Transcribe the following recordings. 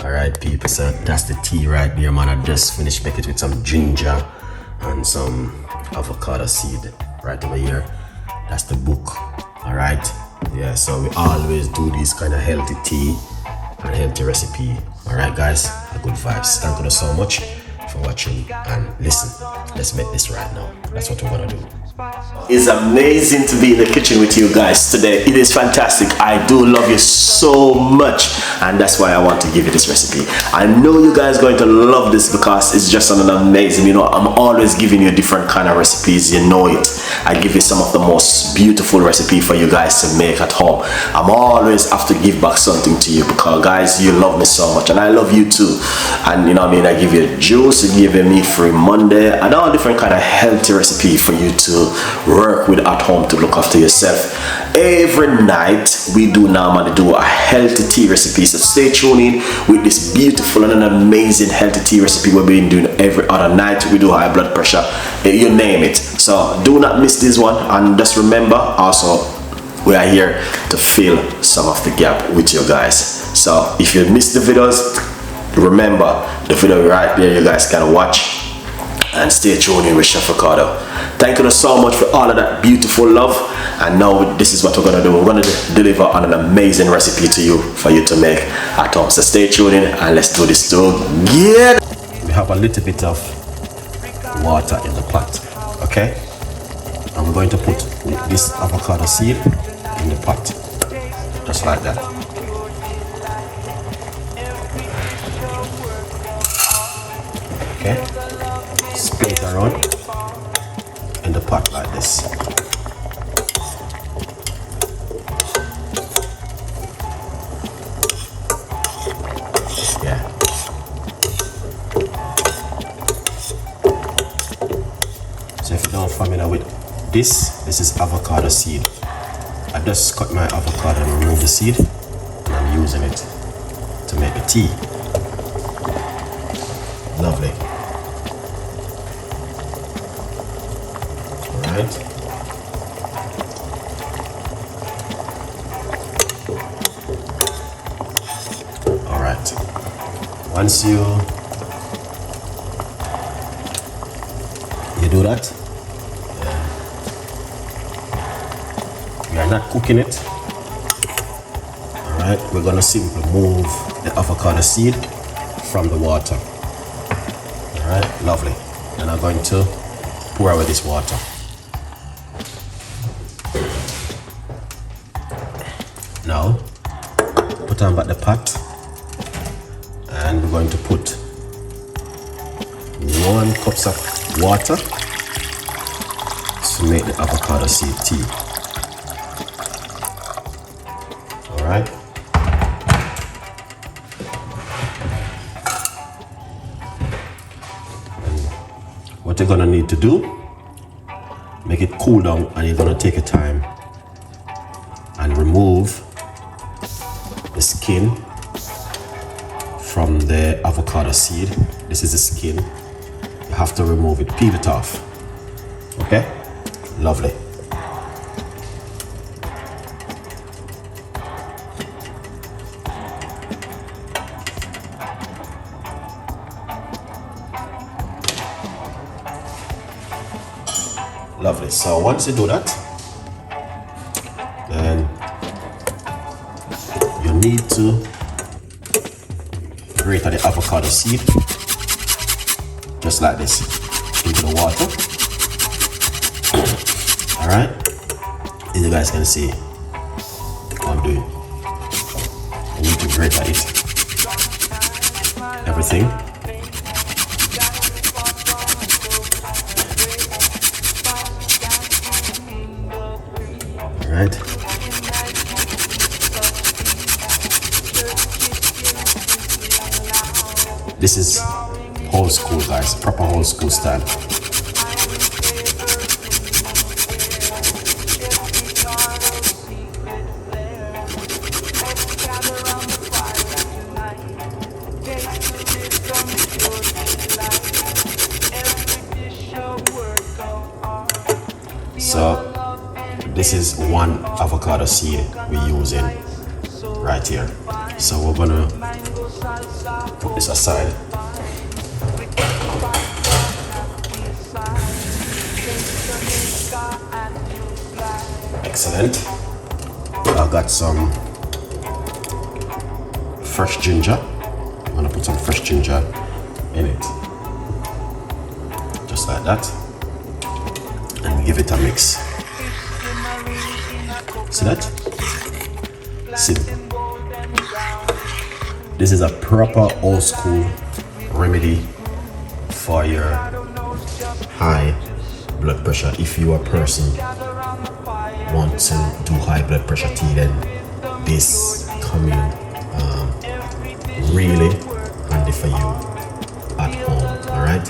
All right, people, so that's the tea right there, man. I just finished making it with some ginger and some avocado seed right over here. That's the book. All right, yeah, so we always do this kind of healthy tea and healthy recipe. All right, guys, a good vibes. Thank you so much for watching, and listen, let's make this right now. That's what we're gonna do. It's amazing to be in the kitchen with you guys today. It is fantastic. I do love you so much, and that's why I want to give you this recipe. I know you guys are going to love this because it's just an amazing, you know, I'm always giving you different kind of recipes, you know it. I give you some of the most beautiful recipe for you guys to make at home. I'm always have to give back something to you because guys, you love me so much and I love you too. And you know what I mean, I give you juice, I give you meat-free Monday and all different kind of healthy recipe for you to work with at home to look after yourself. Every night we do normally do a healthy tea recipe, so stay tuned in with this beautiful and an amazing healthy tea recipe we've been doing every other night. We do high blood pressure, you name it. So do not miss this one, and just remember also we are here to fill some of the gap with you guys. So if you missed the videos, remember the video right there, you guys can watch and stay tuned in with Chef Ricardo. Thank you so much for all of that beautiful love, and now this is what we're gonna do. We're gonna deliver on an amazing recipe to you for you to make at home. So stay tuned in and let's do this together. We have a little bit of water in the pot, okay? And we're going to put this avocado seed in the pot, just like that. Okay? Spin it around in the pot like this. Yeah. So if you're not familiar with this is avocado seed. I just cut my avocado and remove the seed, and I'm using it to make the tea. Lovely. Alright. Alright. Once you do that, we are not cooking it. Alright, we're gonna simply move the avocado seed from the water. Alright, lovely. And I'm going to pour away this water. Now, put on back the pot, and we're going to put 1 cup of water to make the avocado seed tea. Alright. What you're gonna need to do, make it cool down, and you're gonna take your time and remove the skin from the avocado seed. This is the skin. You have to remove it, peel it off. Okay? Lovely. Lovely. So once you do that, then you need to grate the avocado seed just like this into the water. All right, as you guys can see what I'm doing. I need to grate it, everything. All right. This is old school, guys, proper old school style. So this is 1 avocado seed we're using right here. So we're gonna this aside. Excellent. I got some fresh ginger. I'm gonna put some fresh ginger in it. Just like that. And give it a mix. See that? Simple. This is a proper old school remedy for your high blood pressure. If you are a person want to do high blood pressure tea, then this come in really handy for you at home. All right,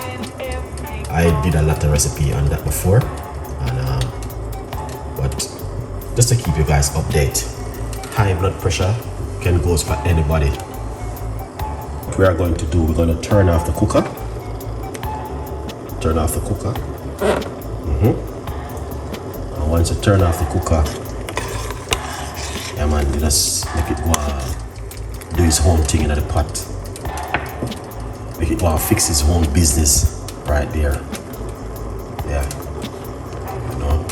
I did a lot of recipe on that before, and but just to keep you guys updated, high blood pressure can go for anybody. What we are going to do, we're going to turn off the cooker. And once you turn off the cooker, yeah man, you just make it go do his own thing in the pot. Make it go fix his own business right there. Yeah, you know,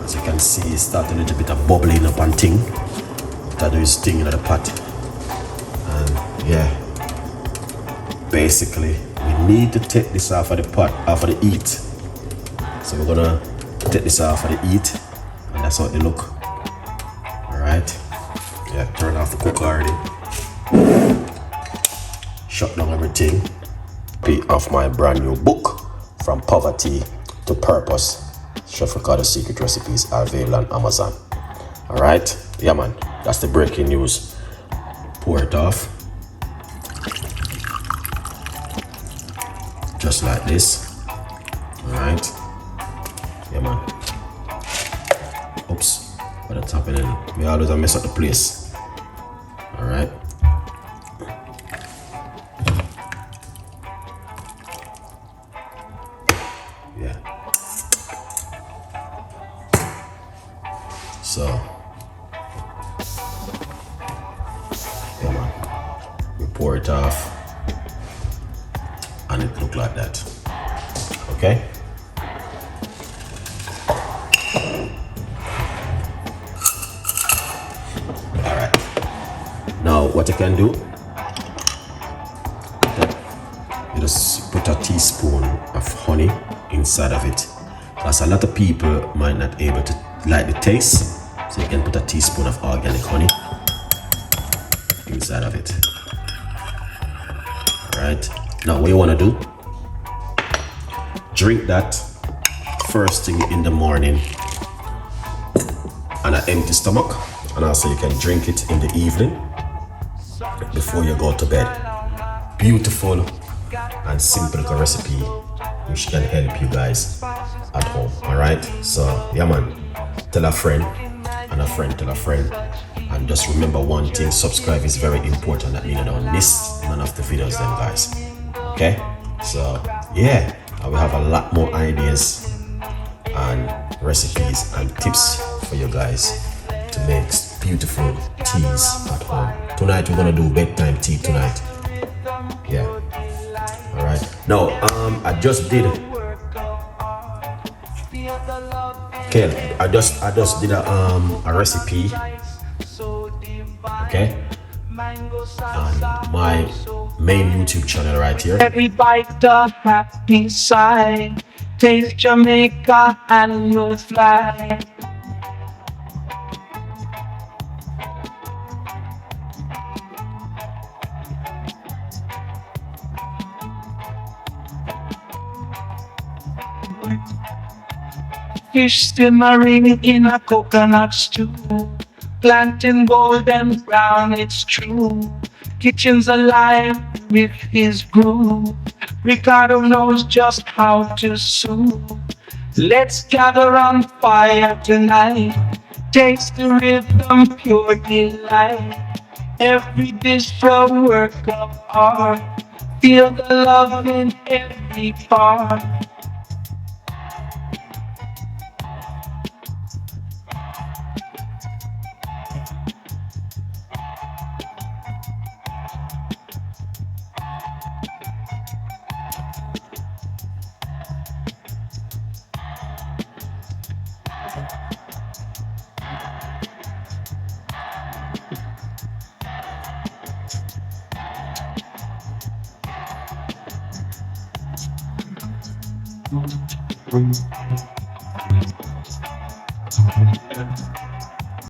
as you can see, it's starting a little bit of bubbling up and thing. That do his thing in the pot. And yeah, basically we need to take this off of the pot, off of the heat. So we're gonna take this off of the heat, and that's how it look. All right, yeah, turn off the cooker already. Shut down everything. Copy of my brand new book, From Poverty to Purpose, Chef Ricardo Secret Recipes, available on Amazon. All right, yeah man, that's the breaking news. Pour it off. Just like this. All right, yeah man. Oops, what's happening? We always mess up the place. All right. Yeah. So, yeah man, we pour it off, and it look like that. Okay. All right. Now, what you can do, you just put a teaspoon of honey inside of it. As a lot of people might not able to like the taste, so you can put a teaspoon of organic honey inside of it. All right. Now, what you want to do, drink that first thing in the morning on an empty stomach, and also you can drink it in the evening before you go to bed. Beautiful and simple recipe which can help you guys at home. All right, so yeah man, tell a friend, and a friend tell a friend, and just remember one thing: subscribe is very important. That means you don't miss none of the videos then, guys. Okay, so yeah, I will have a lot more ideas and recipes and tips for you guys to make beautiful teas at home. Tonight we're gonna do bedtime tea tonight. Yeah. All right. Now, I just did. Okay, I just did a recipe. Okay. On my main YouTube channel right here. Every bite a happy side. Taste Jamaica and you'll fly. Fish simmering in a coconut stew, planting golden brown, it's true. Kitchen's alive with his groove. Ricardo knows just how to soothe. Let's gather on fire tonight. Taste the rhythm, pure delight. Every dish a work of art. Feel the love in every part.